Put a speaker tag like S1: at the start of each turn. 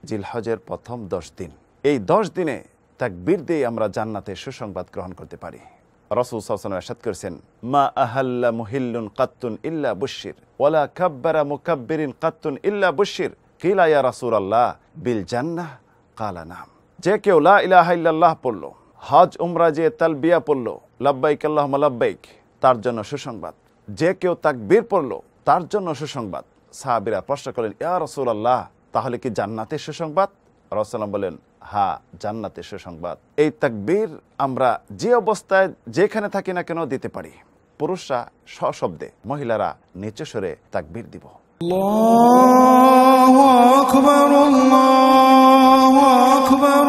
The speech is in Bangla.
S1: জিলহজের প্রথম 10 দিন। এই 10 দিনে তাকবীর দিয়ে আমরা জান্নাতের সুসংবাদ গ্রহণ করতে পারি। রাসূল সাল্লাল্লাহু আলাইহি ওয়াসাল্লাম ইরশাদ করেছেন, মা আহাল্লা মুহিল্লুন কাত্তুন ইল্লা বুশির ওয়ালা কাব্বারা মুকাব্বিরিন কাত্তুন ইল্লা বুশির কিলা ইয়া রাসূলুল্লাহ বিল জান্নাহ ক্বালা নাম। যে কেউ লা ইলাহা ইল্লাল্লাহ পড়ল, হজ উমরা যে তালবিয়া পড়ল, লাব্বাইক আল্লাহুম্মা লাব্বাইক, তার জন্য সুসংবাদ। যে কেউ তাকবীর পড়ল, তার জন্য সুসংবাদ। সাহাবীরা প্রশ্ন করলেন, ইয়া রাসূলুল্লাহ, তাহলে কি জান্নাতের সুসংবাদ? রাসূলুল্লাহ বলেন, হ্যাঁ, জান্নাতের সুসংবাদ। এই তাকবীর আমরা যে অবস্থায় যেখানে থাকি না কেন দিতে পারি। পুরুষরা সশব্দে, মহিলারা নিচু স্বরে তাকবীর দিব।
S2: আল্লাহু আকবার, আল্লাহু আকবার।